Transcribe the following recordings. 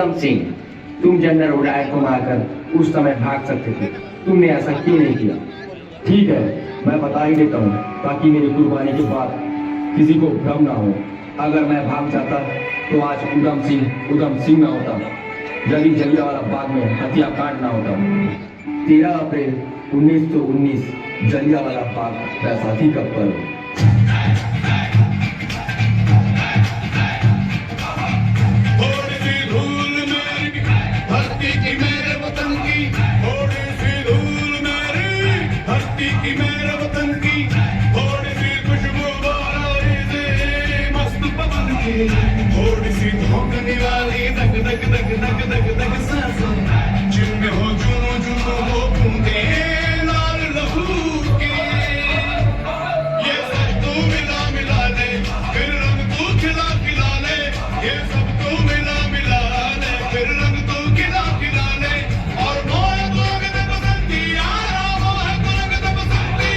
उधम सिंह, तुम जनरल उड़ायर को मारकर उस समय भाग सकते थे, तुमने ऐसा क्यों नहीं किया? ठीक है, मैं बता ही देता हूँ ताकि मेरी कुर्बानी के बाद किसी को भ्रम ना हो। अगर मैं भाग जाता तो आज उधम सिंह ना होता, जल्दी जलियांवाला बाग में हत्याकांड ना होता। 13 अप्रैल 1919 जलियांवाला बाग बैसाखी का पर्व। थोड़ी सी धोखने वाली दग दग दग दग दग दग सांसें जिनमें हो जुनू जुनू हो बूंदे लाल लहू के, ये सब तू मिला मिला ले, फिर रंग तू खिला खिला ले, ये सब तू मिला मिला ले, फिर रंग तू खिला खिला ले, और मोह को रंग दे बसंती यारा, मोह को रंग दे बसंती।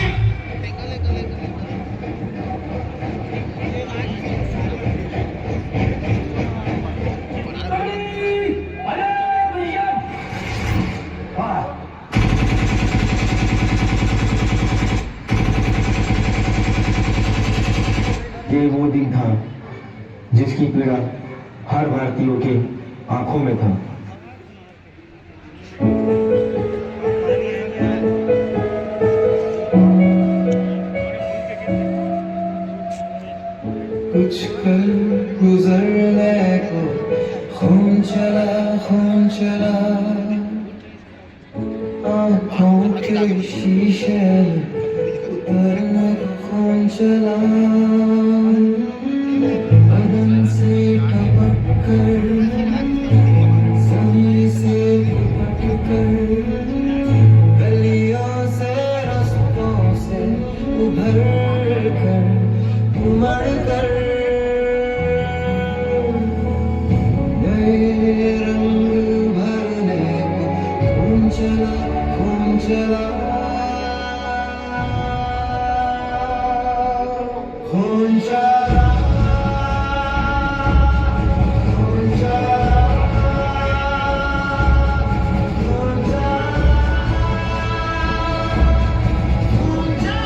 ये वो दिन था जिसकी पीड़ा हर भारतीयों के आंखों में था। कुछ कर गुजरने को खून चला आँखों के शीशे में उतरने को खून चला, बदन से टपक कर सभी से लिपट कर, गलियों से रास्तों से उभर कर उमड़ कर, नए रंग भरने को खून चला खून चला खून चला खून चला खून चला खून चला।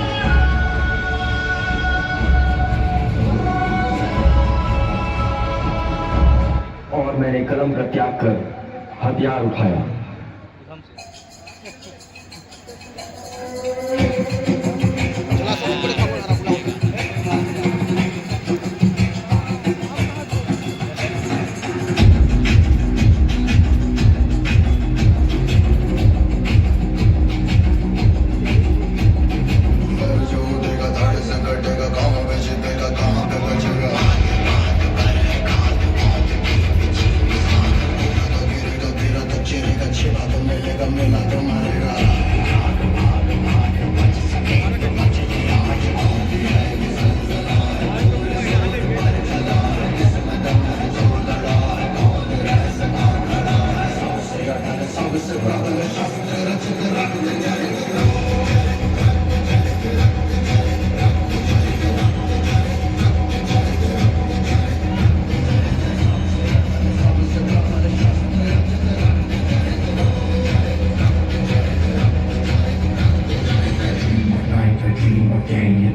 और मैंने कलम का त्याग कर हथियार उठाया।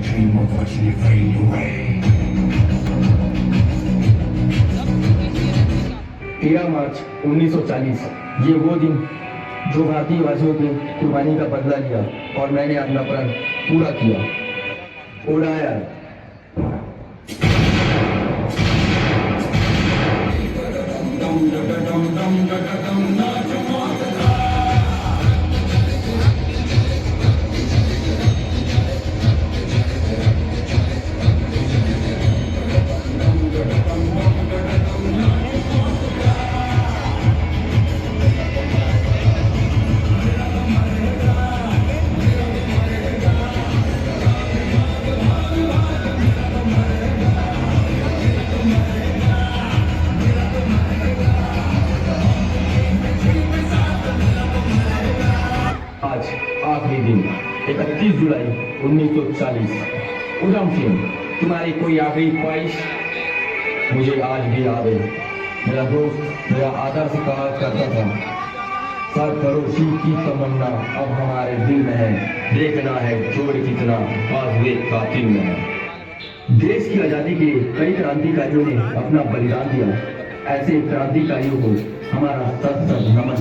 Dream of watching you fade away. 13 मार्च 1940 ये वो दिन जो भारतीय वासियों की कुर्बानी का बदला लिया और मैंने अपना प्रण पूरा किया। उड़ाया आखिरी दिन 31 जुलाई 1940। उधम सिंह, तुम्हारी कोई आखिरी ख्वाहिश? मुझे आज भी याद है मेरा दोस्त मेरा आदर से कहा करता था, सरफरोशी की तमन्ना अब हमारे दिल में है, देखना है जोड़ कितना बाजुए कातिल में है। देश की आजादी के कई क्रांतिकारियों ने अपना बलिदान दिया, ऐसे क्रांतिकारियों को हमारा सत सत नमन।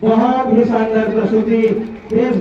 बहुत ही शानदार प्रस्तुति देश